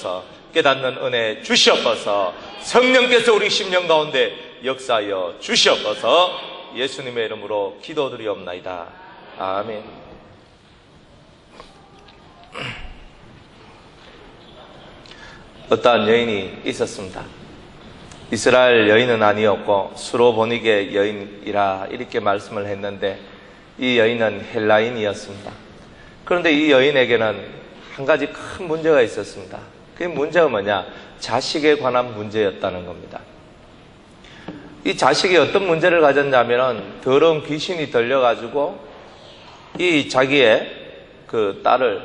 주시옵소서. 깨닫는 은혜 주시옵소서. 성령께서 우리 심령 가운데 역사하여 주시옵소서. 예수님의 이름으로 기도드리옵나이다. 아멘. 어떠한 여인이 있었습니다. 이스라엘 여인은 아니었고 수로보니게 여인이라 이렇게 말씀을 했는데 이 여인은 헬라인이었습니다. 그런데 이 여인에게는 한 가지 큰 문제가 있었습니다. 그 문제가 뭐냐? 자식에 관한 문제였다는 겁니다. 이 자식이 어떤 문제를 가졌냐면 더러운 귀신이 들려가지고 이 자기의 그 딸을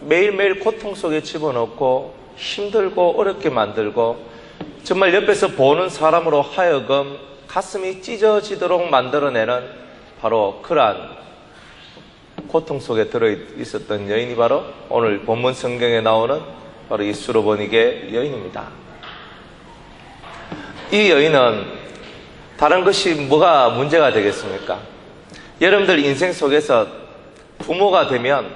매일매일 고통 속에 집어넣고 힘들고 어렵게 만들고 정말 옆에서 보는 사람으로 하여금 가슴이 찢어지도록 만들어내는 바로 그러한 고통 속에 들어있었던 여인이 바로 오늘 본문 성경에 나오는 바로 이 수로보니게 여인입니다. 이 여인은 다른 것이 뭐가 문제가 되겠습니까? 여러분들 인생 속에서 부모가 되면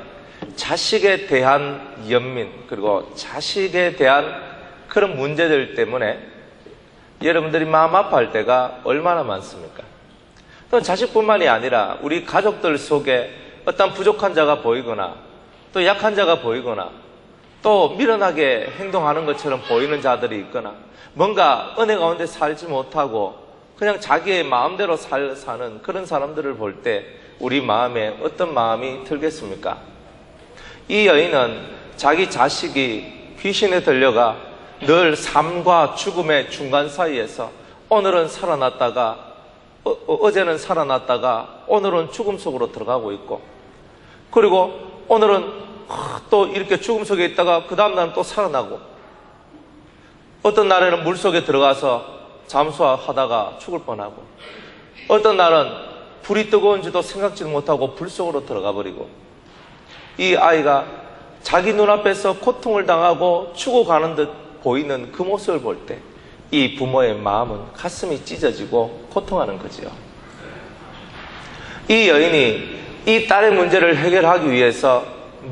자식에 대한 연민 그리고 자식에 대한 그런 문제들 때문에 여러분들이 마음 아파할 때가 얼마나 많습니까? 또 자식뿐만이 아니라 우리 가족들 속에 어떤 부족한 자가 보이거나 또 약한 자가 보이거나 또 미련하게 행동하는 것처럼 보이는 자들이 있거나 뭔가 은혜 가운데 살지 못하고 그냥 자기의 마음대로 사는 그런 사람들을 볼 때 우리 마음에 어떤 마음이 들겠습니까? 이 여인은 자기 자식이 귀신에 들려가 늘 삶과 죽음의 중간 사이에서 오늘은 살아났다가 어제는 살아났다가 오늘은 죽음 속으로 들어가고 있고 그리고 오늘은 또 이렇게 죽음 속에 있다가 그 다음 날은 또 살아나고 어떤 날에는 물속에 들어가서 잠수하다가 죽을 뻔하고 어떤 날은 불이 뜨거운지도 생각지도 못하고 불 속으로 들어가 버리고 이 아이가 자기 눈앞에서 고통을 당하고 죽어가는 듯 보이는 그 모습을 볼 때 이 부모의 마음은 가슴이 찢어지고 고통하는 거지요. 이 여인이 이 딸의 문제를 해결하기 위해서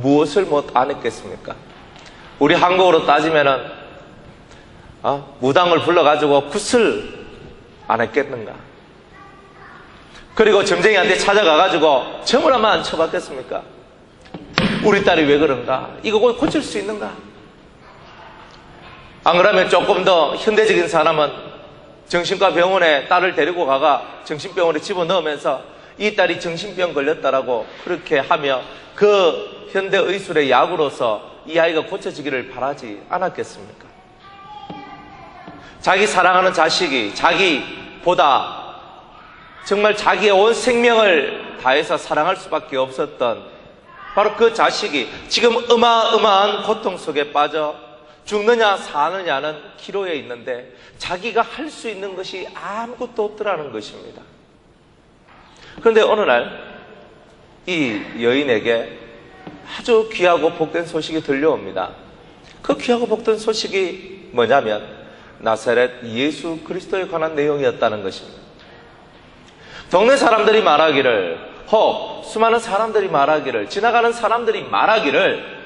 무엇을 못 안 했겠습니까? 우리 한국어로 따지면은 무당을 불러가지고 굿을 안 했겠는가? 그리고 점쟁이한테 찾아가가지고 점을 한번 안 쳐봤겠습니까? 우리 딸이 왜 그런가? 이거 고칠 수 있는가? 안 그러면 조금 더 현대적인 사람은 정신과 병원에 딸을 데리고 가가 정신병원에 집어넣으면서 이 딸이 정신병 걸렸다라고 그렇게 하며 그 현대의술의 약으로서 이 아이가 고쳐지기를 바라지 않았겠습니까? 자기 사랑하는 자식이 자기보다 정말 자기의 온 생명을 다해서 사랑할 수밖에 없었던 바로 그 자식이 지금 어마어마한 고통 속에 빠져 죽느냐 사느냐는 기로에 있는데 자기가 할 수 있는 것이 아무것도 없더라는 것입니다. 그런데 어느 날 이 여인에게 아주 귀하고 복된 소식이 들려옵니다. 그 귀하고 복된 소식이 뭐냐면 나사렛 예수 그리스도에 관한 내용이었다는 것입니다. 동네 사람들이 말하기를 혹 수많은 사람들이 말하기를 지나가는 사람들이 말하기를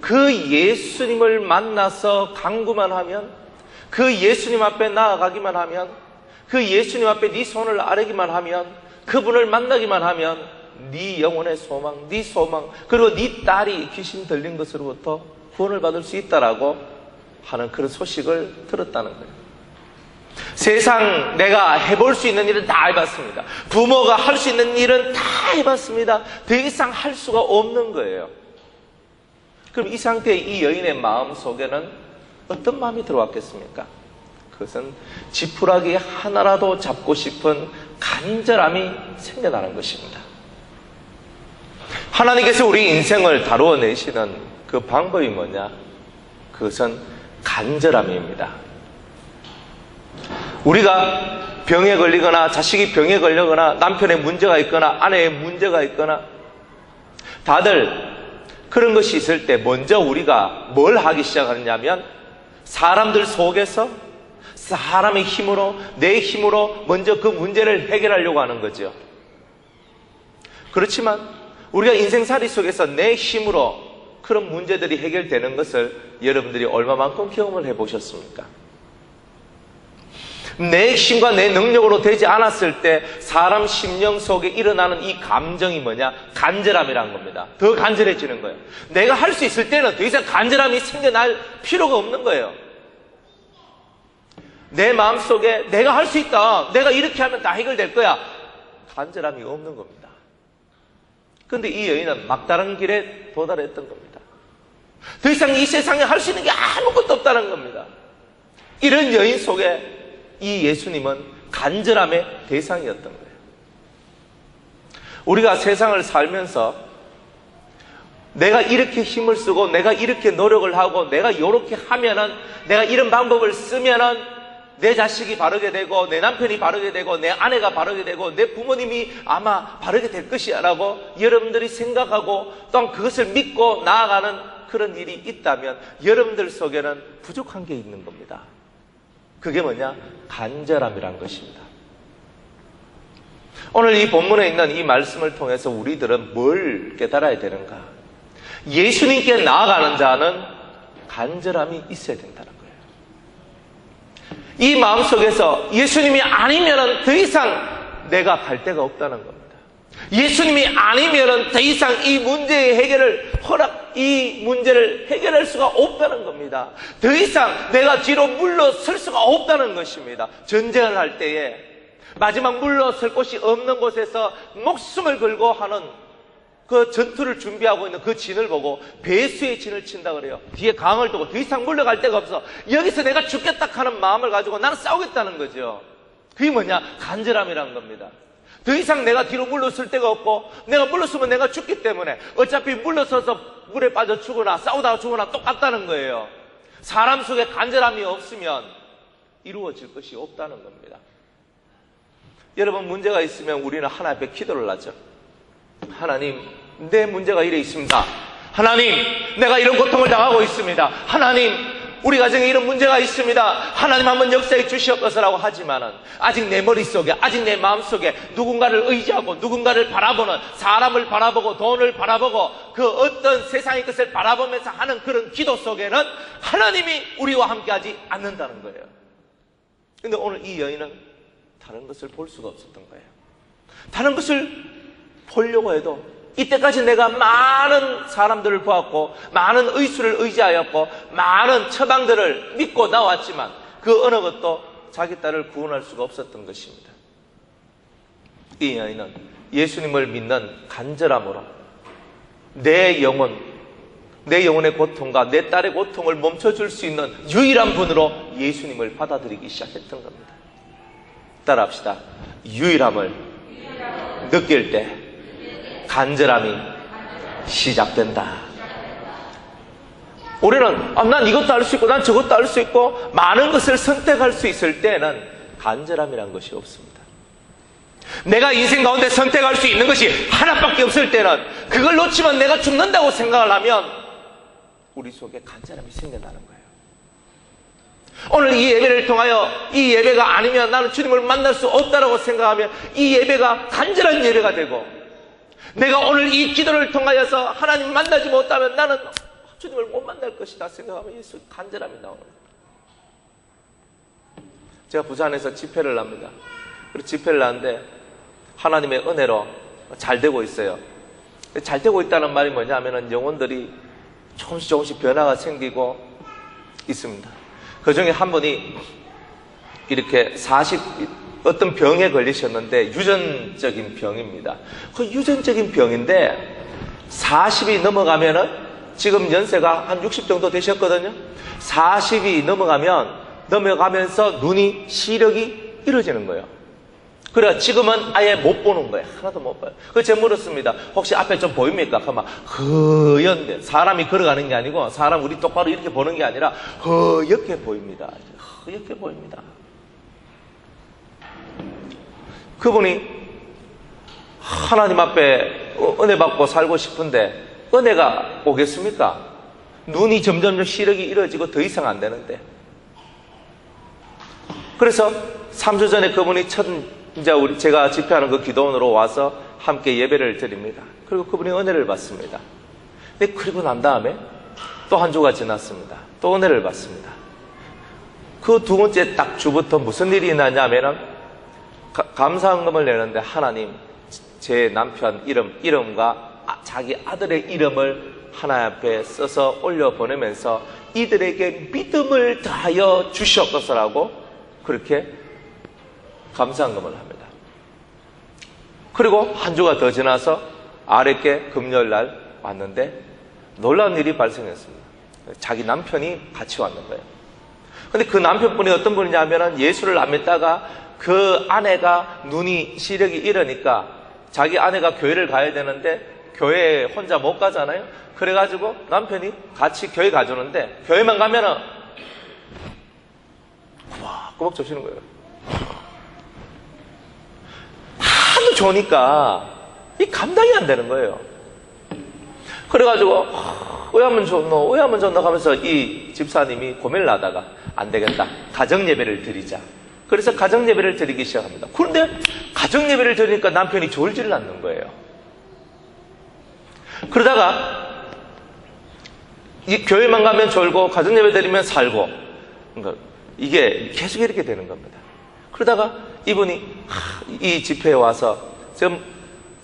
그 예수님을 만나서 간구만 하면 그 예수님 앞에 나아가기만 하면 그 예수님 앞에 네 손을 아뢰기만 하면 그분을 만나기만 하면 네 영혼의 소망, 네 소망 그리고 네 딸이 귀신 들린 것으로부터 구원을 받을 수 있다라고 하는 그런 소식을 들었다는 거예요. 세상 내가 해볼 수 있는 일은 다 해봤습니다. 부모가 할 수 있는 일은 다 해봤습니다. 더 이상 할 수가 없는 거예요. 그럼 이 상태의 이 여인의 마음 속에는 어떤 마음이 들어왔겠습니까? 그것은 지푸라기 하나라도 잡고 싶은 간절함이 생겨나는 것입니다. 하나님께서 우리 인생을 다루어 내시는 그 방법이 뭐냐? 그것은 간절함입니다. 우리가 병에 걸리거나 자식이 병에 걸리거나 남편의 문제가 있거나 아내의 문제가 있거나 다들 그런 것이 있을 때 먼저 우리가 뭘 하기 시작하느냐면 사람들 속에서 사람의 힘으로 내 힘으로 먼저 그 문제를 해결하려고 하는 거죠. 그렇지만 우리가 인생살이 속에서 내 힘으로 그런 문제들이 해결되는 것을 여러분들이 얼마만큼 경험을 해보셨습니까? 내 힘과 내 능력으로 되지 않았을 때 사람 심령 속에 일어나는 이 감정이 뭐냐? 간절함이란 겁니다. 더 간절해지는 거예요. 내가 할 수 있을 때는 더 이상 간절함이 생겨날 필요가 없는 거예요. 내 마음속에 내가 할 수 있다, 내가 이렇게 하면 다 해결될 거야, 간절함이 없는 겁니다. 그런데 이 여인은 막다른 길에 도달했던 겁니다. 더 이상 이 세상에 할 수 있는 게 아무것도 없다는 겁니다. 이런 여인 속에 이 예수님은 간절함의 대상이었던 거예요. 우리가 세상을 살면서 내가 이렇게 힘을 쓰고 내가 이렇게 노력을 하고 내가 이렇게 하면은, 내가 이런 방법을 쓰면은 내 자식이 바르게 되고 내 남편이 바르게 되고 내 아내가 바르게 되고 내 부모님이 아마 바르게 될 것이야 라고 여러분들이 생각하고 또한 그것을 믿고 나아가는 그런 일이 있다면 여러분들 속에는 부족한 게 있는 겁니다. 그게 뭐냐? 간절함이란 것입니다. 오늘 이 본문에 있는 이 말씀을 통해서 우리들은 뭘 깨달아야 되는가? 예수님께 나아가는 자는 간절함이 있어야 된다는 거예요. 이 마음속에서 예수님이 아니면은 더 이상 내가 갈 데가 없다는 겁니다. 예수님이 아니면은 더 이상 이 문제의 해결을 이 문제를 해결할 수가 없다는 겁니다. 더 이상 내가 뒤로 물러설 수가 없다는 것입니다. 전쟁을 할 때에 마지막 물러설 곳이 없는 곳에서 목숨을 걸고 하는 그 전투를 준비하고 있는 그 진을 보고 배수의 진을 친다 그래요. 뒤에 강을 두고 더 이상 물러갈 데가 없어. 여기서 내가 죽겠다 하는 마음을 가지고 나는 싸우겠다는 거죠. 그게 뭐냐? 간절함이란 겁니다. 더 이상 내가 뒤로 물러설 데가 없고, 내가 물러서면 내가 죽기 때문에 어차피 물러서서 물에 빠져 죽거나 싸우다가 죽거나 똑같다는 거예요. 사람 속에 간절함이 없으면 이루어질 것이 없다는 겁니다. 여러분, 문제가 있으면 우리는 하나님 앞에 기도를 하죠. 하나님, 내 문제가 이래 있습니다. 하나님, 내가 이런 고통을 당하고 있습니다. 하나님, 우리 가정에 이런 문제가 있습니다. 하나님 한번 역사해 주시옵소서라고 하지만은 아직 내 머릿속에, 아직 내 마음속에 누군가를 의지하고 누군가를 바라보는, 사람을 바라보고 돈을 바라보고 그 어떤 세상의 것을 바라보면서 하는 그런 기도 속에는 하나님이 우리와 함께하지 않는다는 거예요. 근데 오늘 이 여인은 다른 것을 볼 수가 없었던 거예요. 다른 것을 보려고 해도 이때까지 내가 많은 사람들을 보았고 많은 의술을 의지하였고 많은 처방들을 믿고 나왔지만 그 어느 것도 자기 딸을 구원할 수가 없었던 것입니다. 이 여인은 예수님을 믿는 간절함으로 내 영혼의 고통과 내 딸의 고통을 멈춰줄 수 있는 유일한 분으로 예수님을 받아들이기 시작했던 겁니다. 따라합시다. 유일함을 느낄 때 간절함이 시작된다. 우리는 난 이것도 할 수 있고 난 저것도 할 수 있고 많은 것을 선택할 수 있을 때는 간절함이란 것이 없습니다. 내가 인생 가운데 선택할 수 있는 것이 하나밖에 없을 때는 그걸 놓치면 내가 죽는다고 생각을 하면 우리 속에 간절함이 생겨나는 거예요. 오늘 이 예배를 통하여 이 예배가 아니면 나는 주님을 만날 수 없다고 생각하면 이 예배가 간절한 예배가 되고, 내가 오늘 이 기도를 통하여서 하나님 만나지 못하면 나는 주님을 못 만날 것이다 생각하면 예수 간절함이 나오는 거예요. 제가 부산에서 집회를 합니다. 그리고 집회를 하는데 하나님의 은혜로 잘 되고 있어요. 잘 되고 있다는 말이 뭐냐 하면은 영혼들이 조금씩 변화가 생기고 있습니다. 그 중에 한 분이 이렇게 어떤 병에 걸리셨는데 유전적인 병입니다. 그 유전적인 병인데 40이 넘어가면은 지금 연세가 한 60 정도 되셨거든요. 40이 넘어가면서 눈이 시력이 이루어지는 거예요. 그래 지금은 아예 못 보는 거예요. 하나도 못 봐요. 그래서 제가 물었습니다. 혹시 앞에 좀 보입니까? 그러면 허연데 사람이 걸어가는 게 아니고 사람 우리 똑바로 이렇게 보는 게 아니라 허옇게 보입니다. 허옇게 보입니다. 그분이 하나님 앞에 은혜 받고 살고 싶은데 은혜가 오겠습니까? 눈이 점점 시력이 이루어지고 더 이상 안 되는데. 그래서 3주 전에 그분이 제가 집회하는 그 기도원으로 와서 함께 예배를 드립니다. 그리고 그분이 은혜를 받습니다. 근데 그리고 난 다음에 또 한 주가 지났습니다. 또 은혜를 받습니다. 그 두 번째 딱 주부터 무슨 일이 있었냐면은 감사헌금을 내는데 하나님 제 남편 이름과 자기 아들의 이름을 하나님 앞에 써서 올려보내면서 이들에게 믿음을 다하여 주시옵소서라고 그렇게 감사헌금을 합니다. 그리고 한 주가 더 지나서 아랫게 금요일날 왔는데 놀라운 일이 발생했습니다. 자기 남편이 같이 왔는 거예요. 근데 그 남편분이 어떤 분이냐면 예수를 안 믿다가 그 아내가 눈이 시력이 이러니까 자기 아내가 교회를 가야 되는데 교회에 혼자 못 가잖아요. 그래가지고 남편이 같이 교회 가주는데 교회만 가면은 꾸벅꾸벅 조시는 거예요. 하도 좋으니까 이 감당이 안 되는 거예요. 그래가지고 왜 하면 좋노 하면서 이 집사님이 고민을 하다가 안 되겠다. 가정예배를 드리자. 그래서 가정예배를 드리기 시작합니다. 그런데 가정예배를 드리니까 남편이 졸지를 않는 거예요. 그러다가 이 교회만 가면 졸고 가정예배 드리면 살고 그러니까 이게 계속 이렇게 되는 겁니다. 그러다가 이분이 이 집회에 와서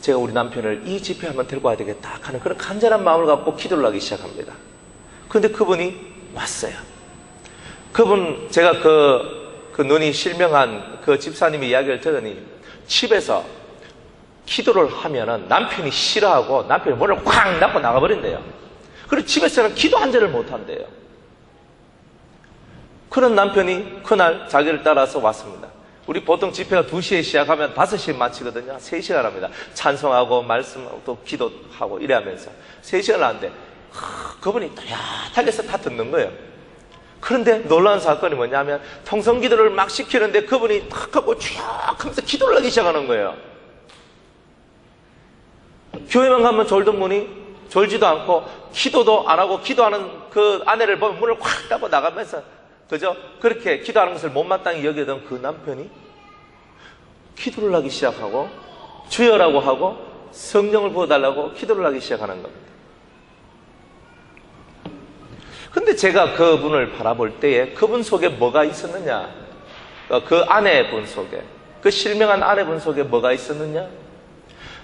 제가 우리 남편을 이 집회 한번 데리고 와야 되겠다 하는 그런 간절한 마음을 갖고 기도를 하기 시작합니다. 그런데 그분이 왔어요. 그분 제가 그 눈이 실명한 그 집사님의 이야기를 들으니 집에서 기도를 하면은 남편이 싫어하고 남편이 문을 확 닫고 나가버린대요. 그리고 집에서는 기도 한 절을 못 한대요. 그런 남편이 그날 자기를 따라서 왔습니다. 우리 보통 집회가 2시에 시작하면 5시에 마치거든요. 3시간 합니다. 찬송하고 말씀하고 또 기도하고 이래 하면서 3시간 하는데 그분이 또렷하게서 다 듣는 거예요. 그런데 놀라운 사건이 뭐냐면 통성기도를 막 시키는데 그분이 탁 하고 쭉 하면서 기도를 하기 시작하는 거예요. 교회만 가면 졸던 분이 졸지도 않고 기도도 안 하고 기도하는 그 아내를 보면 문을 확 닫고 나가면서 그죠? 그렇게 기도하는 것을 못마땅히 여기던 그 남편이 기도를 하기 시작하고 주여라고 하고 성령을 부어달라고 기도를 하기 시작하는 겁니다. 근데 제가 그분을 바라볼 때에 그분 속에 뭐가 있었느냐? 그 아내분 속에, 그 실명한 아내분 속에 뭐가 있었느냐?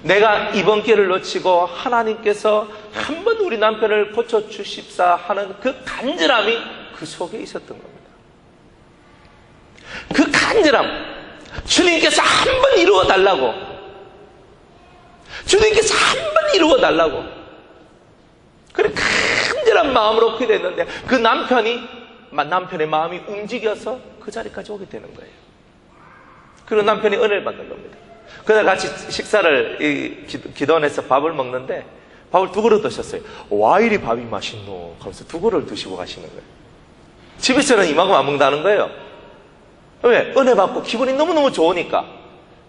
내가 이번 기회를 놓치고 하나님께서 한번 우리 남편을 고쳐주십사 하는 그 간절함이 그 속에 있었던 겁니다. 그 간절함, 주님께서 한 번 이루어 달라고, 주님께서 한 번 이루어 달라고, 그래 간절한 마음으로 기도했는데 그 남편의 마음이 움직여서 그 자리까지 오게 되는 거예요. 그리고 남편이 은혜를 받는 겁니다. 그날 같이 식사를 기도원에서 밥을 먹는데 밥을 2그릇 드셨어요. 와 이리 밥이 맛있노 하면서 2그릇을 드시고 가시는 거예요. 집에서는 이만큼 안 먹는다는 거예요. 왜? 은혜 받고 기분이 너무너무 좋으니까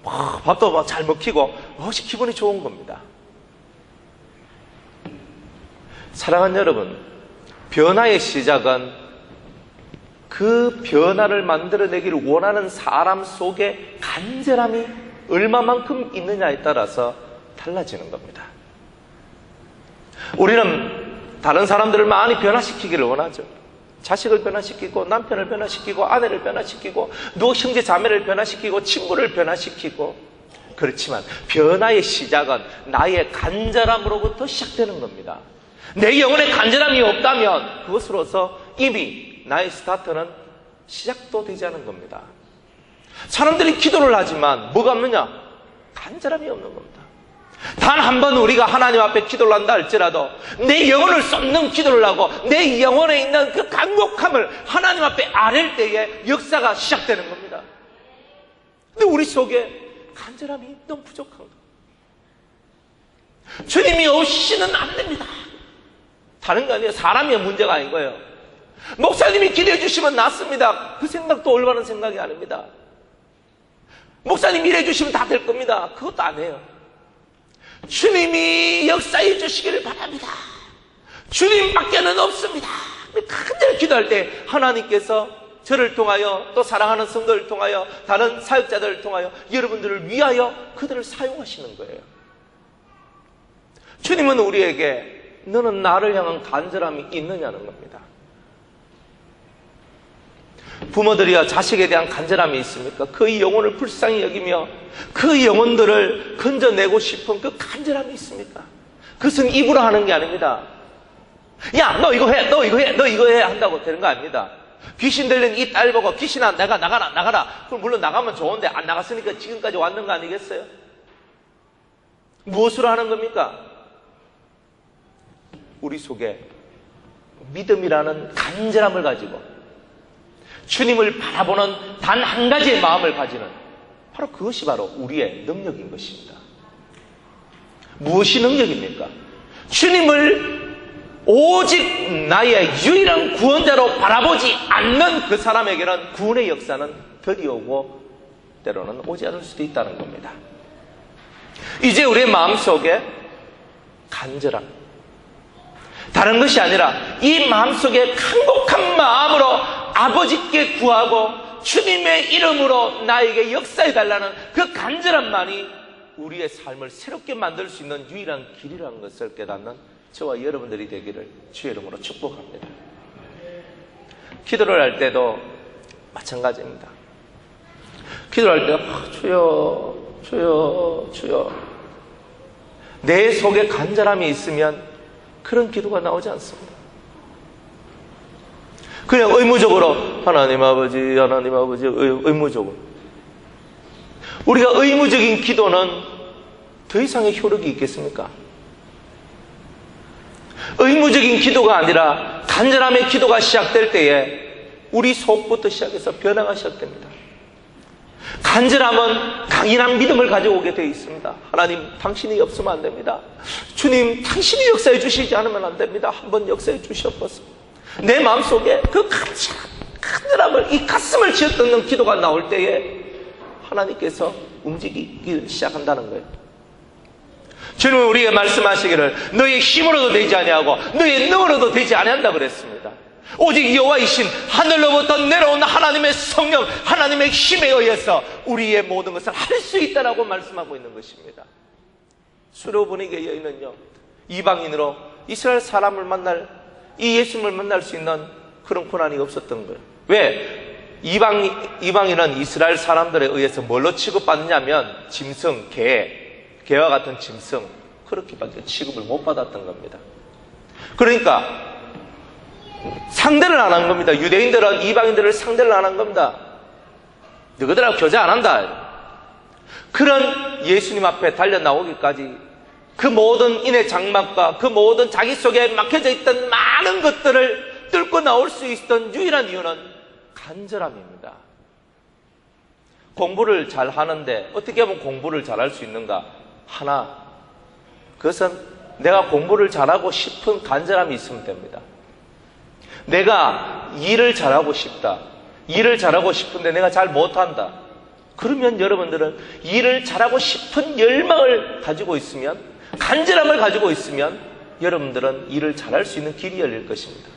밥도 막 잘 먹히고 훨씬 기분이 좋은 겁니다. 사랑하는 여러분, 변화의 시작은 그 변화를 만들어내기를 원하는 사람 속에 간절함이 얼마만큼 있느냐에 따라서 달라지는 겁니다. 우리는 다른 사람들을 많이 변화시키기를 원하죠. 자식을 변화시키고 남편을 변화시키고 아내를 변화시키고 누구 형제 자매를 변화시키고 친구를 변화시키고 그렇지만 변화의 시작은 나의 간절함으로부터 시작되는 겁니다. 내 영혼에 간절함이 없다면 그것으로서 이미 나의 스타트는 시작도 되지 않은 겁니다. 사람들이 기도를 하지만 뭐가 없느냐? 간절함이 없는 겁니다. 단 한 번 우리가 하나님 앞에 기도를 한다 할지라도 내 영혼을 쏟는 기도를 하고 내 영혼에 있는 그 강력함을 하나님 앞에 아랠 때에 역사가 시작되는 겁니다. 근데 우리 속에 간절함이 너무 부족한 거예요. 주님이 없이는 안 됩니다. 다른 거 아니에요. 사람의 문제가 아닌 거예요. 목사님이 기도해 주시면 낫습니다. 그 생각도 올바른 생각이 아닙니다. 목사님이 일해 주시면 다 될 겁니다. 그것도 아니에요. 주님이 역사해 주시기를 바랍니다. 주님밖에는 없습니다. 간절히 기도할 때 하나님께서 저를 통하여 또 사랑하는 성도를 통하여 다른 사역자들을 통하여 여러분들을 위하여 그들을 사용하시는 거예요. 주님은 우리에게 너는 나를 향한 간절함이 있느냐는 겁니다. 부모들이여 자식에 대한 간절함이 있습니까? 그 영혼을 불쌍히 여기며 그 영혼들을 건져내고 싶은 그 간절함이 있습니까? 그것은 입으로 하는 게 아닙니다. 야, 너 이거 해, 너 이거 해, 너 이거 해 한다고 되는 거 아닙니다. 귀신 들린 이 딸 보고 귀신아 내가 나가라. 그럼 물론 나가면 좋은데 안 나갔으니까 지금까지 왔는 거 아니겠어요? 무엇으로 하는 겁니까? 우리 속에 믿음이라는 간절함을 가지고 주님을 바라보는 단 한 가지의 마음을 가지는 바로 그것이 바로 우리의 능력인 것입니다. 무엇이 능력입니까? 주님을 오직 나의 유일한 구원자로 바라보지 않는 그 사람에게는 구원의 역사는 덜이 오고 때로는 오지 않을 수도 있다는 겁니다. 이제 우리의 마음속에 간절함, 다른 것이 아니라 이 마음속에 간곡한 마음으로 아버지께 구하고 주님의 이름으로 나에게 역사해달라는 그 간절함만이 우리의 삶을 새롭게 만들 수 있는 유일한 길이라는 것을 깨닫는 저와 여러분들이 되기를 주의 이름으로 축복합니다. 기도를 할 때도 마찬가지입니다. 기도할 때 주여 내 속에 간절함이 있으면 그런 기도가 나오지 않습니다. 그냥 의무적으로 하나님 아버지 의무적으로 우리가 의무적인 기도는 더 이상의 효력이 있겠습니까? 의무적인 기도가 아니라 간절함의 기도가 시작될 때에 우리 속부터 시작해서 변화가 시작됩니다. 간절함은 강인한 믿음을 가지고 오게 되어 있습니다. 하나님 당신이 없으면 안 됩니다. 주님 당신이 역사해 주시지 않으면 안 됩니다. 한번 역사해 주시옵소서. 내 마음속에 그 간절함을 이 가슴을 쥐어뜯는 기도가 나올 때에 하나님께서 움직이기 시작한다는 거예요. 주님은 우리에게 말씀하시기를 너의 힘으로도 되지 아니하고 너의 능으로도 되지 아니한다 그랬습니다. 오직 여호와이신 하늘로부터 내려온 하나님의 성령, 하나님의 힘에 의해서 우리의 모든 것을 할 수 있다라고 말씀하고 있는 것입니다. 수로 분위기의 여인은요, 이방인으로 이스라엘 사람을 만날, 이 예수님을 만날 수 있는 그런 고난이 없었던 거예요. 왜? 이방인은 이스라엘 사람들에 의해서 뭘로 취급받느냐면 짐승, 개와 같은 짐승, 그렇게밖에 취급을 못 받았던 겁니다. 그러니까 상대를 안 한 겁니다. 유대인들은 이방인들을 상대를 안 한 겁니다. 너희들하고 교제 안 한다. 그런 예수님 앞에 달려 나오기까지 그 모든 인의 장막과 그 모든 자기 속에 막혀져 있던 많은 것들을 뚫고 나올 수 있었던 유일한 이유는 간절함입니다. 공부를 잘 하는데 어떻게 하면 공부를 잘할 수 있는가? 하나, 그것은 내가 공부를 잘하고 싶은 간절함이 있으면 됩니다. 내가 일을 잘하고 싶다. 일을 잘하고 싶은데 내가 잘 못한다. 그러면 여러분들은 일을 잘하고 싶은 열망을 가지고 있으면, 간절함을 가지고 있으면 여러분들은 일을 잘할 수 있는 길이 열릴 것입니다.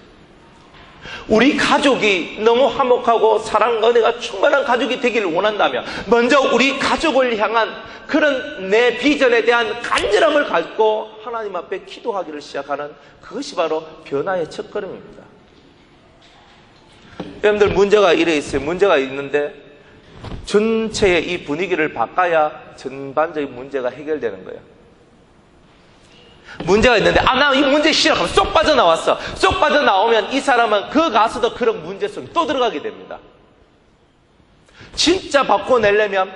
우리 가족이 너무 화목하고 사랑, 은혜가 충만한 가족이 되기를 원한다면 먼저 우리 가족을 향한 그런 내 비전에 대한 간절함을 갖고 하나님 앞에 기도하기를 시작하는 그것이 바로 변화의 첫걸음입니다. 여러분들 문제가 이래 있어요. 문제가 있는데 전체의 이 분위기를 바꿔야 전반적인 문제가 해결되는 거예요. 문제가 있는데 나 이 문제 싫어 하면 쏙 빠져나왔어. 쏙 빠져나오면 이 사람은 그 가서도 그런 문제 속에 또 들어가게 됩니다. 진짜 바꿔내려면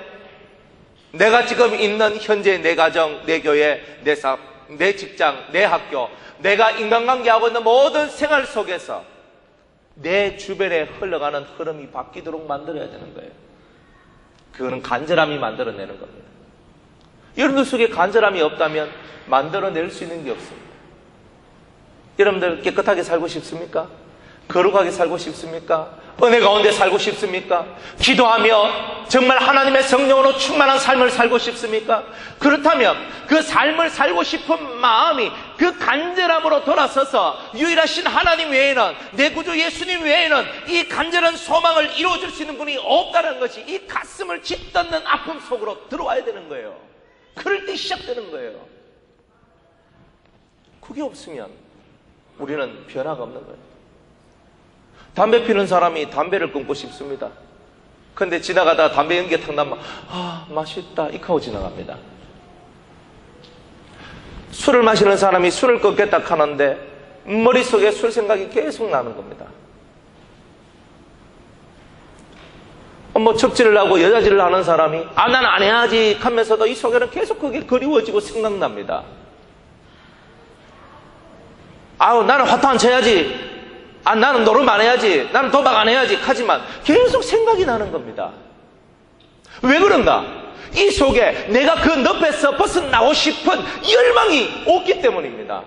내가 지금 있는 현재 내 가정, 내 교회, 내 사업, 내 직장, 내 학교, 내가 인간관계하고 있는 모든 생활 속에서 내 주변에 흘러가는 흐름이 바뀌도록 만들어야 되는 거예요. 그거는 간절함이 만들어내는 겁니다. 여러분들 속에 간절함이 없다면 만들어낼 수 있는 게 없습니다. 여러분들 깨끗하게 살고 싶습니까? 거룩하게 살고 싶습니까? 은혜 가운데 살고 싶습니까? 기도하며 정말 하나님의 성령으로 충만한 삶을 살고 싶습니까? 그렇다면 그 삶을 살고 싶은 마음이 그 간절함으로 돌아서서 유일하신 하나님 외에는, 내 구주 예수님 외에는 이 간절한 소망을 이루어줄 수 있는 분이 없다는 것이 이 가슴을 짓닫는 아픔 속으로 들어와야 되는 거예요. 그럴 때 시작되는 거예요. 그게 없으면 우리는 변화가 없는 거예요. 담배 피는 사람이 담배를 끊고 싶습니다. 근데 지나가다가 담배 연기가 탁 나면 맛있다 이렇게 하고 지나갑니다. 술을 마시는 사람이 술을 끊겠다 하는데 머릿속에 술 생각이 계속 나는 겁니다. 척질을 하고 여자질을 하는 사람이 난 안 해야지 하면서도 이 속에는 계속 그게 그리워지고 생각납니다. 나는 화투 안 쳐야지, 나는 노름 안 해야지, 나는 도박 안 해야지 하지만 계속 생각이 나는 겁니다. 왜 그런가? 이 속에 내가 그 늪에서 벗어나고 싶은 열망이 없기 때문입니다.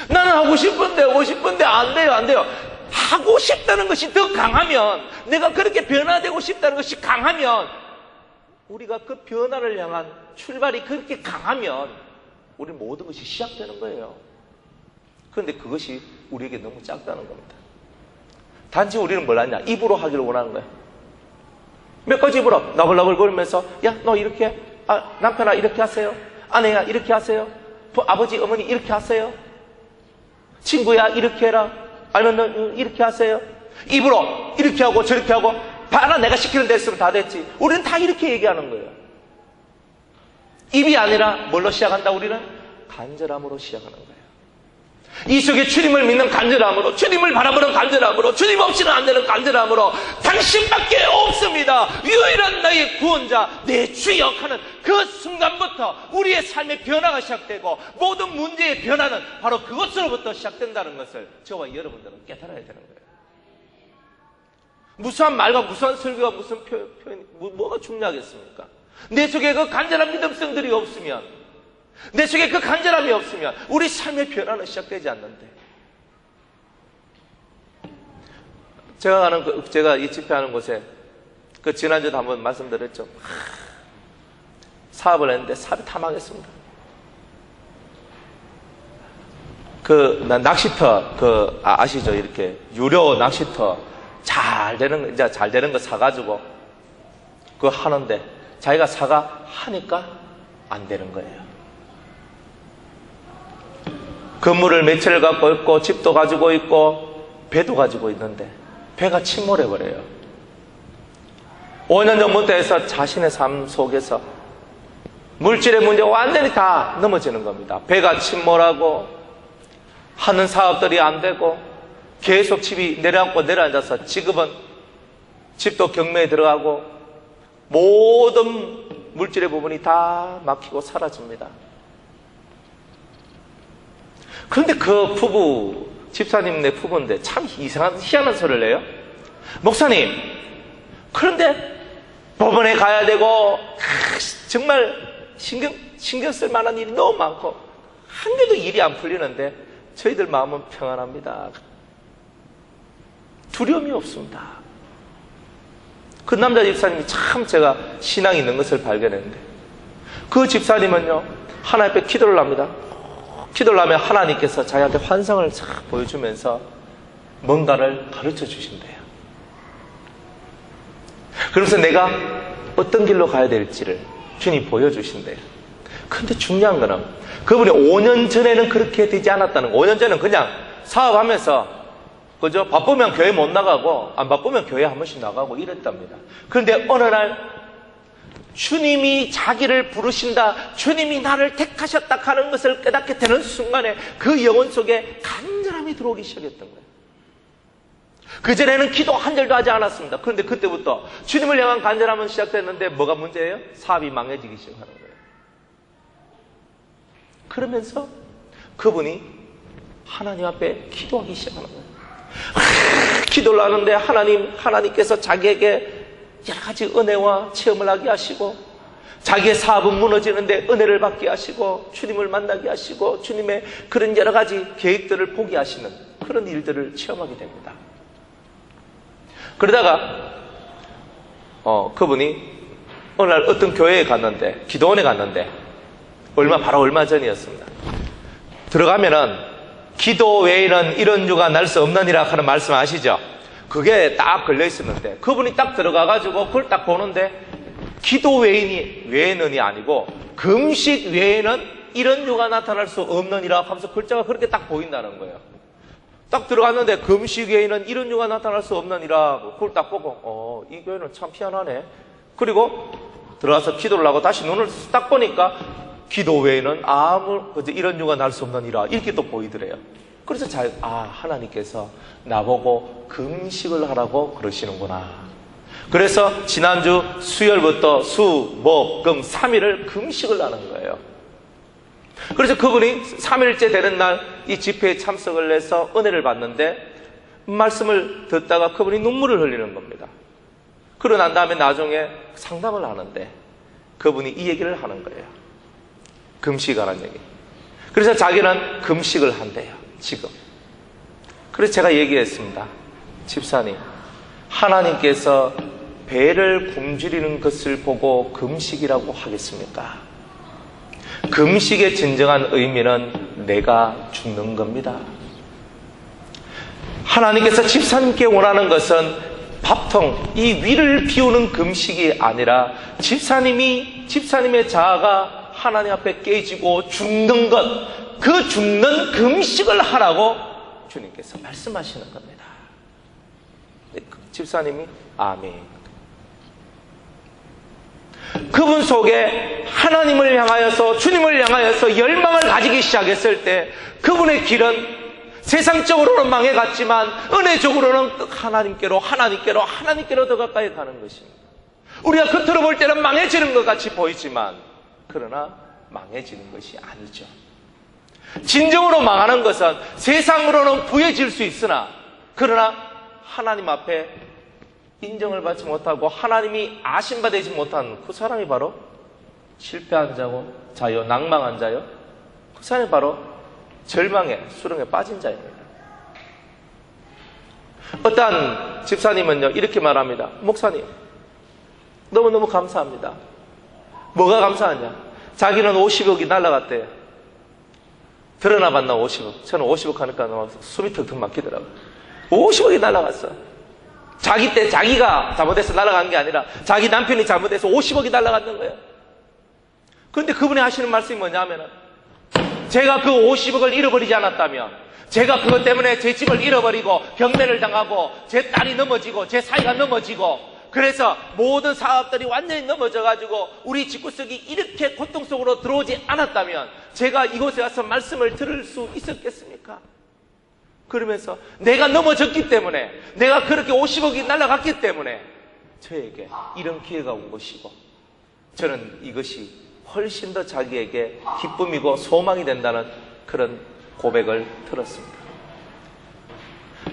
나는 하고 싶은데 안 돼요. 하고 싶다는 것이 더 강하면, 내가 그렇게 변화되고 싶다는 것이 강하면, 우리가 그 변화를 향한 출발이 그렇게 강하면 우리 모든 것이 시작되는 거예요. 그런데 그것이 우리에게 너무 작다는 겁니다. 단지 우리는 뭘 하냐? 입으로 하기를 원하는 거예요. 몇 가지 입으로 나불나불 거리면서 너 이렇게, 남편아 이렇게 하세요, 아내야 이렇게 하세요, 아버지 어머니 이렇게 하세요, 친구야 이렇게 해라, 아니면 너 이렇게 하세요. 입으로 이렇게 하고 저렇게 하고, 봐라 내가 시키는 데 있으면 다 됐지. 우리는 다 이렇게 얘기하는 거예요. 입이 아니라 뭘로 시작한다? 우리는 간절함으로 시작하는 거예요. 이 속에 주님을 믿는 간절함으로, 주님을 바라보는 간절함으로, 주님 없이는 안 되는 간절함으로, 당신밖에 없습니다, 유일한 나의 구원자, 내 주여 하는 그 순간부터 우리의 삶의 변화가 시작되고 모든 문제의 변화는 바로 그것으로부터 시작된다는 것을 저와 여러분들은 깨달아야 되는 거예요. 무수한 말과 무수한 설교가 무슨 표현이 뭐가 중요하겠습니까? 내 속에 그 간절한 믿음성들이 없으면, 내 속에 그 간절함이 없으면 우리 삶의 변화는 시작되지 않는데, 제가 이 집회하는 곳에 지난주에도 한번 말씀드렸죠. 사업을 했는데 사업이 다 망했습니다. 낚시터 아시죠? 이렇게 유료 낚시터 잘 되는 거 사가지고 그거 하는데 자기가 하니까 안 되는 거예요. 건물을 몇 채를 갖고 있고 집도 가지고 있고 배도 가지고 있는데 배가 침몰해버려요. 5년 전부터 해서 자신의 삶 속에서 물질의 문제가 완전히 다 넘어지는 겁니다. 배가 침몰하고 하는 사업들이 안 되고 계속 집이 내려앉아서 지금은 집도 경매에 들어가고 모든 물질의 부분이 다 막히고 사라집니다. 그런데 그 부부, 집사님네 부부인데 참 희한한 소리를 해요. 목사님, 그런데 법원에 가야 되고 정말 신경 쓸 만한 일이 너무 많고 한 개도 일이 안 풀리는데 저희들 마음은 평안합니다. 두려움이 없습니다. 그 남자 집사님이 참 제가 신앙이 있는 것을 발견했는데, 그 집사님은요 하나님 앞에 기도를 합니다. 기도를 하면 하나님께서 자기한테 환상을 쫙 보여주면서 뭔가를 가르쳐 주신대요. 그러면서 내가 어떤 길로 가야 될지를 주님 보여주신대요. 그런데 중요한 거는 그분이 5년 전에는 그렇게 되지 않았다는 거. 5년 전에는 그냥 사업하면서 그죠? 바쁘면 교회 못 나가고 안 바쁘면 교회 한 번씩 나가고 이랬답니다. 그런데 어느 날 주님이 자기를 부르신다, 주님이 나를 택하셨다 하는 것을 깨닫게 되는 순간에 그 영혼 속에 간절함이 들어오기 시작했던 거예요. 그전에는 기도 한 절도 하지 않았습니다. 그런데 그때부터 주님을 향한 간절함은 시작됐는데 뭐가 문제예요? 사업이 망해지기 시작하는 거예요. 그러면서 그분이 하나님 앞에 기도하기 시작하는 거예요. 기도를 하는데 하나님께서 자기에게 여러 가지 은혜와 체험을 하게 하시고, 자기의 사업은 무너지는데 은혜를 받게 하시고, 주님을 만나게 하시고, 주님의 그런 여러 가지 계획들을 보게 하시는 그런 일들을 체험하게 됩니다. 그러다가 그분이 어느 날 어떤 교회에 갔는데, 기도원에 갔는데 바로 얼마 전이었습니다. 들어가면은 기도 외에는 이런 유가 날 수 없느니라 하는 말씀 아시죠? 그게 딱 걸려 있었는데 그분이 딱 들어가가지고 그걸 딱 보는데 기도 외에는이 아니고 금식 외에는 이런 유가 나타날 수 없느니라 하면서 글자가 그렇게 딱 보인다는 거예요. 딱 들어갔는데 금식 외에는 이런 유가 나타날 수 없느니라. 그걸 딱 보고 이 교회는 참 희한하네. 그리고 들어가서 기도를 하고 다시 눈을 딱 보니까 기도 외에는 이런 유가 날 수 없느니라 이렇게 또 보이더래요. 그래서 하나님께서 나보고 금식을 하라고 그러시는구나. 그래서 지난주 수요일부터 수, 목, 금 3일을 금식을 하는 거예요. 그래서 그분이 3일째 되는 날 이 집회에 참석을 해서 은혜를 받는데 말씀을 듣다가 그분이 눈물을 흘리는 겁니다. 그러고 난 다음에 나중에 상담을 하는데 그분이 이 얘기를 하는 거예요. 금식하라는 얘기. 그래서 자기는 금식을 한대요. 지금. 그래서 제가 얘기했습니다. 집사님, 하나님께서 배를 굶주리는 것을 보고 금식이라고 하겠습니까? 금식의 진정한 의미는 내가 죽는 겁니다. 하나님께서 집사님께 원하는 것은 밥통, 이 위를 비우는 금식이 아니라 집사님의 자아가 하나님 앞에 깨지고 죽는 것, 그 죽는 금식을 하라고 주님께서 말씀하시는 겁니다. 집사님이 아멘. 그분 속에 하나님을 향하여서, 주님을 향하여서 열망을 가지기 시작했을 때 그분의 길은 세상적으로는 망해갔지만 은혜적으로는 하나님께로 더 가까이 가는 것입니다. 우리가 겉으로 볼 때는 망해지는 것 같이 보이지만 그러나 망해지는 것이 아니죠. 진정으로 망하는 것은 세상으로는 부해질 수 있으나 그러나 하나님 앞에 인정을 받지 못하고 하나님이 아심받지 못한 그 사람이 바로 실패한 자요, 낭망한 자요, 그 사람이 바로 절망의 수렁에 빠진 자입니다. 어떤 집사님은요 이렇게 말합니다. 목사님, 너무너무 감사합니다. 뭐가 감사하냐? 자기는 50억이 날아갔대요. 드러나 봤나 50억. 저는 50억 하니까 숨이 턱턱 막히더라고요. 50억이 날아갔어. 자기가 잘못해서 날아간 게 아니라 자기 남편이 잘못해서 50억이 날아갔는 거예요. 그런데 그분이 하시는 말씀이 뭐냐면은 제가 그 50억을 잃어버리지 않았다면, 제가 그것 때문에 제 집을 잃어버리고 경매를 당하고 제 딸이 넘어지고 제 사이가 넘어지고 그래서 모든 사업들이 완전히 넘어져가지고 우리 집구석이 이렇게 고통 속으로 들어오지 않았다면 제가 이곳에 와서 말씀을 들을 수 있었겠습니까? 그러면서 내가 넘어졌기 때문에, 내가 그렇게 50억이 날아갔기 때문에 저에게 이런 기회가 온 것이고 저는 이것이 훨씬 더 자기에게 기쁨이고 소망이 된다는 그런 고백을 들었습니다.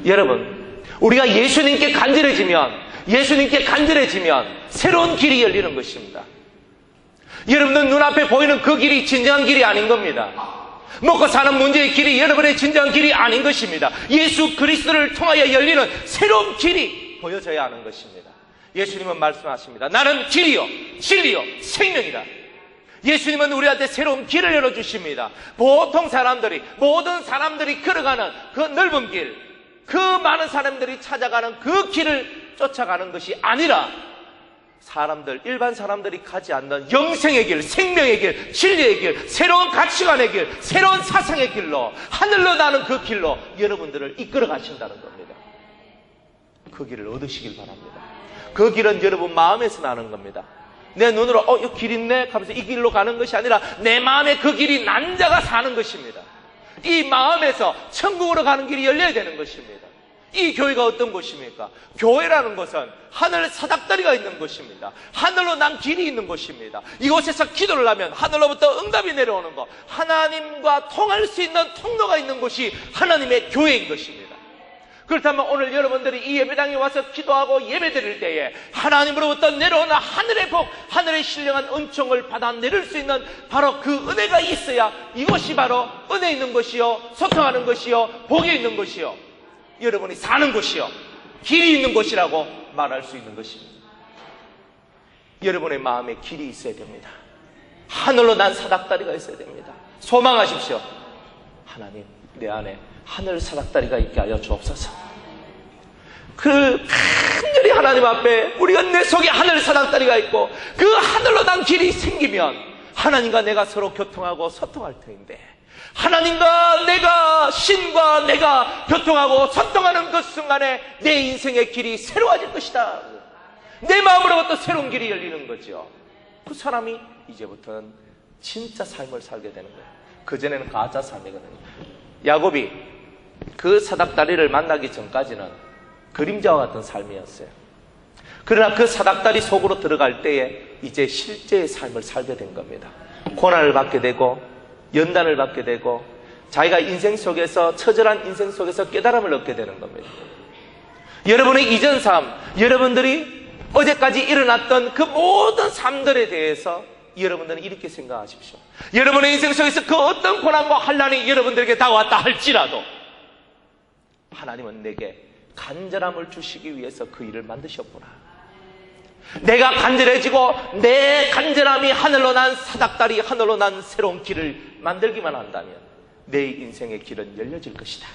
여러분, 우리가 예수님께 간절해지면 새로운 길이 열리는 것입니다. 여러분들 눈앞에 보이는 그 길이 진정한 길이 아닌 겁니다. 먹고 사는 문제의 길이 여러분의 진정한 길이 아닌 것입니다. 예수 그리스도를 통하여 열리는 새로운 길이 보여져야 하는 것입니다. 예수님은 말씀하십니다. 나는 길이요 진리요 생명이다. 예수님은 우리한테 새로운 길을 열어주십니다. 모든 사람들이 걸어가는 그 넓은 길, 그 많은 사람들이 찾아가는 그 길을 쫓아가는 것이 아니라 일반 사람들이 가지 않는 영생의 길, 생명의 길, 진리의 길, 새로운 가치관의 길, 새로운 사상의 길로, 하늘로 나는 그 길로 여러분들을 이끌어 가신다는 겁니다. 그 길을 얻으시길 바랍니다. 그 길은 여러분 마음에서 나는 겁니다. 내 눈으로 이 길 있네 하면서 이 길로 가는 것이 아니라 내 마음에 그 길이 난 자가 사는 것입니다. 이 마음에서 천국으로 가는 길이 열려야 되는 것입니다. 이 교회가 어떤 곳입니까? 교회라는 것은 하늘 사닥다리가 있는 곳입니다. 하늘로 난 길이 있는 곳입니다. 이곳에서 기도를 하면 하늘로부터 응답이 내려오는 것, 하나님과 통할 수 있는 통로가 있는 곳이 하나님의 교회인 것입니다. 그렇다면 오늘 여러분들이 이 예배당에 와서 기도하고 예배드릴 때에 하나님으로부터 내려오는 하늘의 복, 하늘의 신령한 은총을 받아 내릴 수 있는 바로 그 은혜가 있어야 이것이 바로 은혜 있는 것이요, 소통하는 것이요, 복이 있는 것이요, 여러분이 사는 곳이요, 길이 있는 곳이라고 말할 수 있는 것입니다. 여러분의 마음에 길이 있어야 됩니다. 하늘로 난 사닥다리가 있어야 됩니다. 소망하십시오. 하나님, 내 안에 하늘 사닥다리가 있게 하여 주옵소서. 그 간절히 하나님 앞에 우리가 내 속에 하늘 사닥다리가 있고 그 하늘로 난 길이 생기면 하나님과 내가 서로 교통하고 소통할 터인데, 하나님과 내가, 신과 내가 교통하고 소통하는 그 순간에 내 인생의 길이 새로워질 것이다. 내 마음으로부터 새로운 길이 열리는 거죠. 그 사람이 이제부터는 진짜 삶을 살게 되는 거예요. 그전에는 가짜 삶이거든요. 야곱이 그 사닥다리를 만나기 전까지는 그림자와 같은 삶이었어요. 그러나 그 사닥다리 속으로 들어갈 때에 이제 실제의 삶을 살게 된 겁니다. 고난을 받게 되고 연단을 받게 되고 자기가 인생 속에서, 처절한 인생 속에서 깨달음을 얻게 되는 겁니다. 여러분의 이전 삶, 여러분들이 어제까지 일어났던 그 모든 삶들에 대해서 여러분들은 이렇게 생각하십시오. 여러분의 인생 속에서 그 어떤 고난과 환난이 여러분들에게 다가왔다 할지라도 하나님은 내게 간절함을 주시기 위해서 그 일을 만드셨구나. 내가 간절해지고 내 간절함이 하늘로 난 사닥다리, 하늘로 난 새로운 길을 만들기만 한다면 내 인생의 길은 열려질 것이다.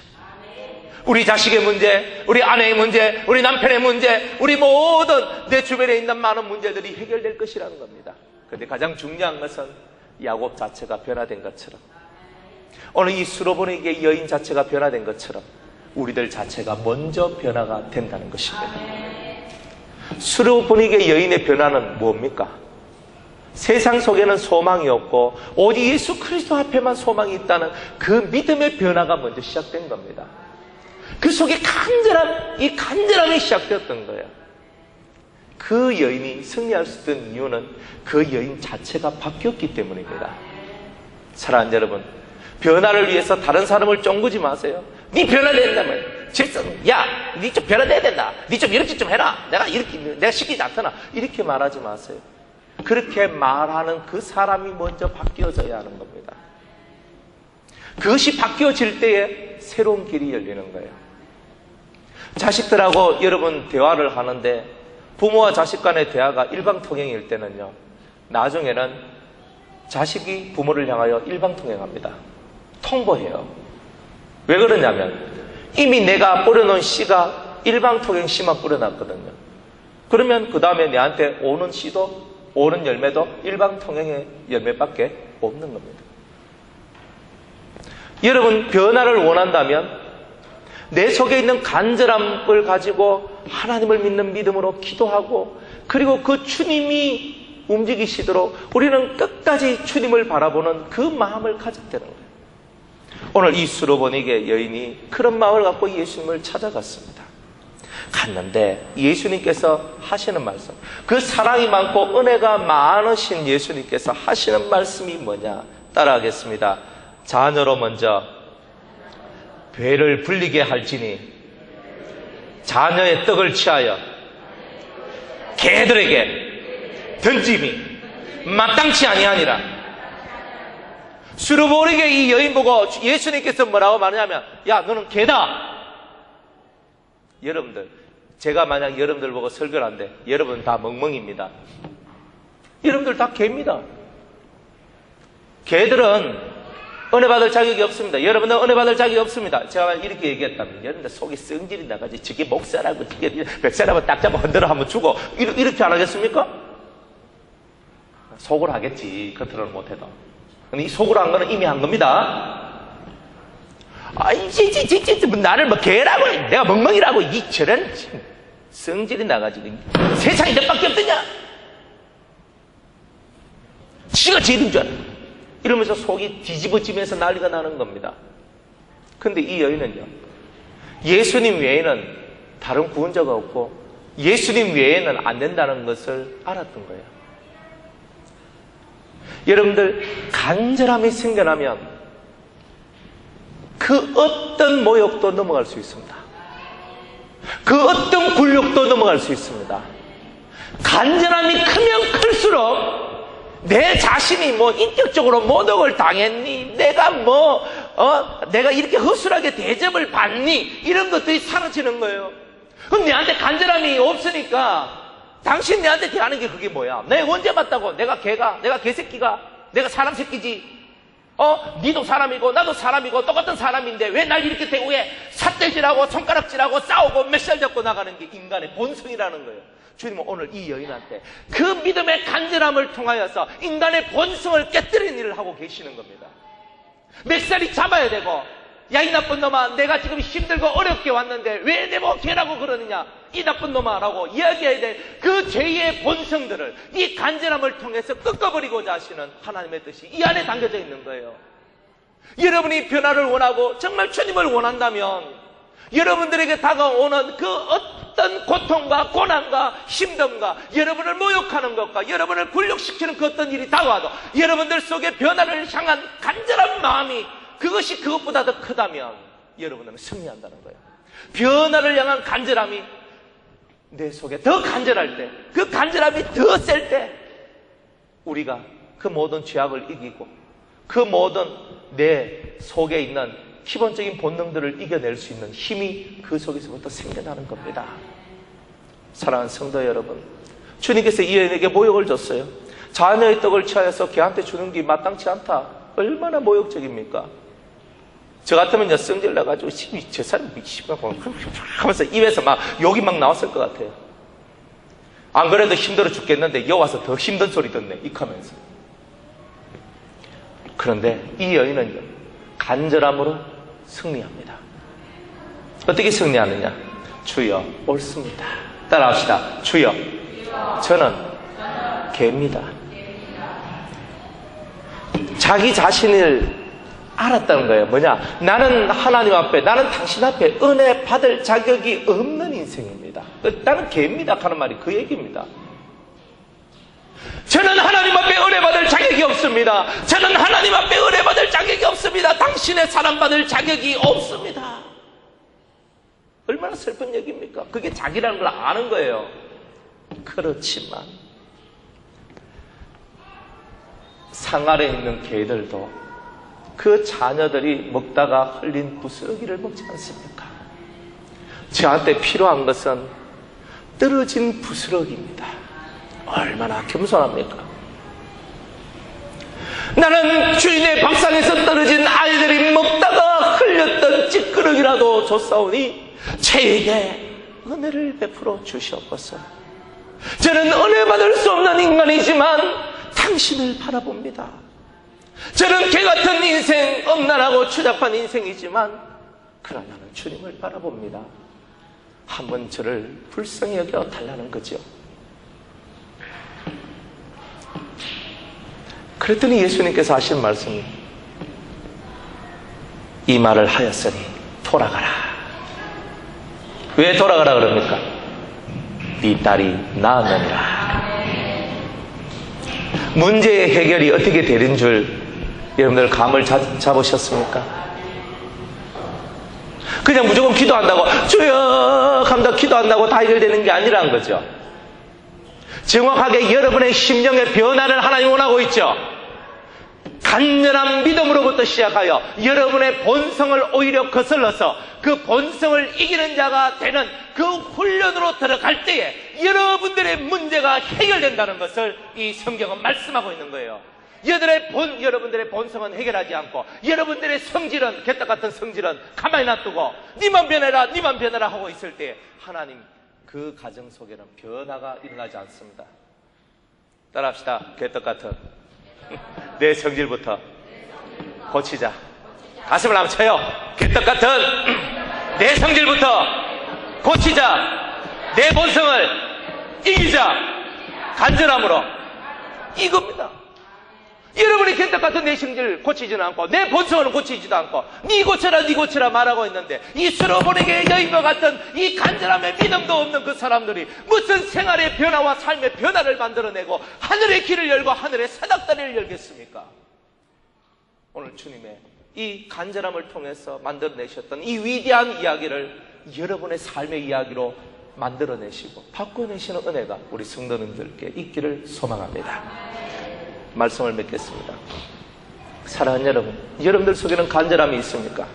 우리 자식의 문제, 우리 아내의 문제, 우리 남편의 문제, 우리 모든 내 주변에 있는 많은 문제들이 해결될 것이라는 겁니다. 그런데 가장 중요한 것은 야곱 자체가 변화된 것처럼, 오늘 이 수로보니게 여인 자체가 변화된 것처럼 우리들 자체가 먼저 변화가 된다는 것입니다. 수로보니게 여인의 변화는 뭡니까? 세상 속에는 소망이 없고 오직 예수 그리스도 앞에만 소망이 있다는 그 믿음의 변화가 먼저 시작된 겁니다. 그 속에 이 간절함이 시작되었던 거예요. 그 여인이 승리할 수 있던 이유는 그 여인 자체가 바뀌었기 때문입니다. 사랑하는 여러분, 변화를 위해서 다른 사람을 쫑구지 마세요. 네 변화된다면, 야, 네 좀 변화돼야 된다. 네 좀 이렇게 좀 해라. 내가 시키지 않더나. 이렇게 말하지 마세요. 그렇게 말하는 그 사람이 먼저 바뀌어져야 하는 겁니다. 그것이 바뀌어질 때에 새로운 길이 열리는 거예요. 자식들하고 여러분 대화를 하는데 부모와 자식 간의 대화가 일방통행일 때는요, 나중에는 자식이 부모를 향하여 일방통행합니다. 통보해요. 왜 그러냐면 이미 내가 뿌려놓은 씨가 일방통행 씨만 뿌려놨거든요. 그러면 그 다음에 내한테 오는 씨도, 오는 열매도 일방통행의 열매밖에 없는 겁니다. 여러분, 변화를 원한다면 내 속에 있는 간절함을 가지고 하나님을 믿는 믿음으로 기도하고, 그리고 그 주님이 움직이시도록 우리는 끝까지 주님을 바라보는 그 마음을 가져야 되는 거예요. 오늘 이 수로보니게 여인이 그런 마음을 갖고 예수님을 찾아갔습니다. 갔는데 예수님께서 하시는 말씀, 그 사랑이 많고 은혜가 많으신 예수님께서 하시는 말씀이 뭐냐, 따라하겠습니다. 자녀로 먼저 배를 불리게 할지니 자녀의 떡을 취하여 개들에게 던짐이 마땅치 아니하니라. 수로보니게 이 여인 보고 예수님께서 뭐라고 말하냐면, 야, 너는 개다. 여러분들, 제가 만약 여러분들 보고 설교를 하는데 여러분 다 멍멍입니다. 여러분들 다 개입니다. 개들은 은혜 받을 자격이 없습니다. 여러분은 은혜 받을 자격이 없습니다. 제가 이렇게 얘기했다면 여러분들 속에 성질이 나가지, 저게 목사라고, 저게 백사라고 딱 잡아 흔들어 하면 죽어, 이렇게 안 하겠습니까? 속으로 하겠지, 겉으로는 못해도. 근데 이 속으로 한 거는 이미 한 겁니다. 나를 뭐 개라고, 내가 멍멍이라고, 저런 성질이 나가지고 세상에 너밖에 없더냐? 지가 제일인 줄 알아. 이러면서 속이 뒤집어지면서 난리가 나는 겁니다. 근데 이 여인은요, 예수님 외에는 다른 구원자가 없고 예수님 외에는 안 된다는 것을 알았던 거예요. 여러분들, 간절함이 생겨나면 그 어떤 모욕도 넘어갈 수 있습니다. 그 어떤 굴욕도 넘어갈 수 있습니다. 간절함이 크면 클수록 내 자신이 뭐 인격적으로 모독을 당했니? 내가 내가 이렇게 허술하게 대접을 받니? 이런 것들이 사라지는 거예요. 그럼 내한테 간절함이 없으니까 당신 내한테 대하는 게 그게 뭐야? 내가 언제 봤다고? 내가 개가? 내가 개새끼가? 내가 사람 새끼지? 니도 사람이고 나도 사람이고 똑같은 사람인데 왜 날 이렇게 대우해? 삿대질하고 손가락질하고 싸우고 멱살 잡고 나가는 게 인간의 본성이라는 거예요. 주님은 오늘 이 여인한테 그 믿음의 간절함을 통하여서 인간의 본성을 깨뜨리는 일을 하고 계시는 겁니다. 멱살이 잡아야 되고, 야 이 나쁜 놈아, 내가 지금 힘들고 어렵게 왔는데 왜 내 보고 죄라고 그러느냐, 이 나쁜 놈아 라고 이야기해야 될 그 죄의 본성들을 이 간절함을 통해서 꺾어버리고자 하시는 하나님의 뜻이 이 안에 담겨져 있는 거예요. 여러분이 변화를 원하고 정말 주님을 원한다면 여러분들에게 다가오는 그 어떤 고통과 고난과 힘듦과 여러분을 모욕하는 것과 여러분을 굴욕시키는 그 어떤 일이 다가와도 여러분들 속에 변화를 향한 간절한 마음이 그것이 그것보다 더 크다면 여러분은 승리한다는 거예요. 변화를 향한 간절함이 내 속에 더 간절할 때, 그 간절함이 더 셀 때 우리가 그 모든 죄악을 이기고 그 모든 내 속에 있는 기본적인 본능들을 이겨낼 수 있는 힘이 그 속에서부터 생겨나는 겁니다. 사랑하는 성도 여러분, 주님께서 이 여인에게 모욕을 줬어요. 자녀의 떡을 취하여서 걔한테 주는 게 마땅치 않다. 얼마나 모욕적입니까? 저 같으면요, 성질 나가지고, 저 사람 미치고 하면서 입에서 막 욕이 막 나왔을 것 같아요. 안 그래도 힘들어 죽겠는데, 여기 와서 더 힘든 소리 듣네, 익하면서. 그런데 이 여인은요, 간절함으로 승리합니다. 어떻게 승리하느냐? 주여, 옳습니다. 따라합시다. 주여, 저는 개입니다. 자기 자신을 알았다는 거예요. 뭐냐? 나는 하나님 앞에, 나는 당신 앞에 은혜 받을 자격이 없는 인생입니다. 나는 개입니다 하는 말이 그 얘기입니다. 저는 하나님 앞에 은혜 받을 자격이 없습니다. 저는 하나님 앞에 은혜 받을 자격이 없습니다. 당신의 사랑받을 자격이 없습니다. 얼마나 슬픈 얘기입니까? 그게 자기라는 걸 아는 거예요. 그렇지만 상 아래 있는 개들도 그 자녀들이 먹다가 흘린 부스러기를 먹지 않습니까? 저한테 필요한 것은 떨어진 부스러기입니다. 얼마나 겸손합니까? 나는 주인의 밥상에서 떨어진 아이들이 먹다가 흘렸던 찌끄러기라도 줬사오니 저에게 은혜를 베풀어 주시옵소서. 저는 은혜 받을 수 없는 인간이지만 당신을 바라봅니다. 저는 개같은 인생, 엄난하고 추잡한 인생이지만 그러나 나는 주님을 바라봅니다. 한번 저를 불쌍히 여겨 달라는 거죠. 그랬더니 예수님께서 하신 말씀이 이 말을 하였으니 돌아가라. 왜 돌아가라 그럽니까? 네 딸이 나았느니라. 문제의 해결이 어떻게 되는 줄 여러분들 감을 잡으셨습니까? 그냥 무조건 기도한다고 주여 합니다 기도한다고 다 해결되는 게 아니라는 거죠. 정확하게 여러분의 심령의 변화를 하나님 원하고 있죠. 간절한 믿음으로부터 시작하여 여러분의 본성을 오히려 거슬러서 그 본성을 이기는 자가 되는 그 훈련으로 들어갈 때에 여러분들의 문제가 해결된다는 것을 이 성경은 말씀하고 있는 거예요. 여러분들의 본성은 해결하지 않고 여러분들의 성질은, 개떡 같은 성질은 가만히 놔두고 니만 변해라 니만 변해라 하고 있을 때 하나님 그 가정 속에는 변화가 일어나지 않습니다. 따라합시다. 개떡 같은 내 성질부터 고치자. 가슴을 한번 쳐요. 개떡 같은 내 성질부터 고치자. 내 본성을 이기자. 간절함으로. 이겁니다. 여러분이 개떡 같은 내 성질 고치지는 않고 내 본성을 고치지도 않고 니 고쳐라 말하고 있는데 이 스로보네게 여인과 같은 이 간절함의 믿음도 없는 그 사람들이 무슨 생활의 변화와 삶의 변화를 만들어내고 하늘의 길을 열고 하늘의 사닥다리를 열겠습니까? 오늘 주님의 이 간절함을 통해서 만들어내셨던 이 위대한 이야기를 여러분의 삶의 이야기로 만들어내시고 바꿔내시는 은혜가 우리 성도님들께 있기를 소망합니다. 말씀을 맺겠습니다. 사랑하는 여러분, 여러분들 속에는 간절함이 있습니까?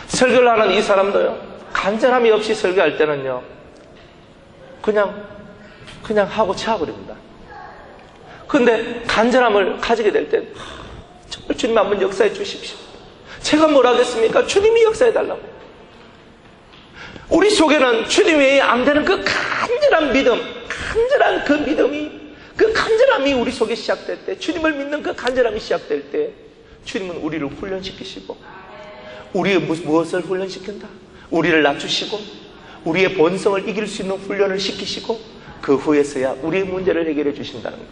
설교를 하는 이 사람도요, 간절함이 없이 설교할 때는요, 그냥 하고 치워버립니다. 근데 간절함을 가지게 될 때 정말 주님 한번 역사해 주십시오. 제가 뭘 하겠습니까? 주님이 역사해 달라고. 우리 속에는 주님 외에 안 되는 그 간절한 믿음, 간절한 그 믿음이, 그 간절함이 우리 속에 시작될 때, 주님을 믿는 그 간절함이 시작될 때, 주님은 우리를 훈련시키시고, 우리의 무엇을 훈련시킨다? 우리를 낮추시고, 우리의 본성을 이길 수 있는 훈련을 시키시고, 그 후에서야 우리의 문제를 해결해 주신다는 거예요.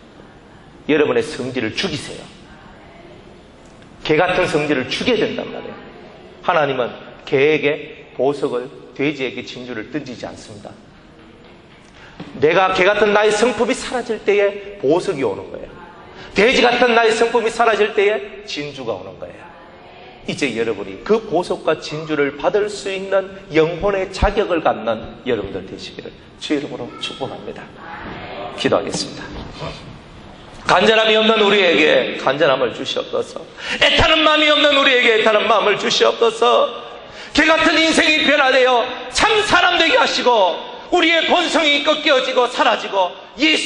여러분의 성질을 죽이세요. 개 같은 성질을 죽여야 된단 말이에요. 하나님은 개에게 보석을, 돼지에게 진주를 던지지 않습니다. 내가 개 같은 나의 성품이 사라질 때에 보석이 오는 거예요. 돼지 같은 나의 성품이 사라질 때에 진주가 오는 거예요. 이제 여러분이 그 보석과 진주를 받을 수 있는 영혼의 자격을 갖는 여러분들 되시기를 주의 이름으로 축복합니다. 기도하겠습니다. 간절함이 없는 우리에게 간절함을 주시옵소서. 애타는 마음이 없는 우리에게 애타는 마음을 주시옵소서. 개같은 인생이 변화되어 참 사람 되게 하시고 우리의 본성이 꺾여지고 사라지고 예수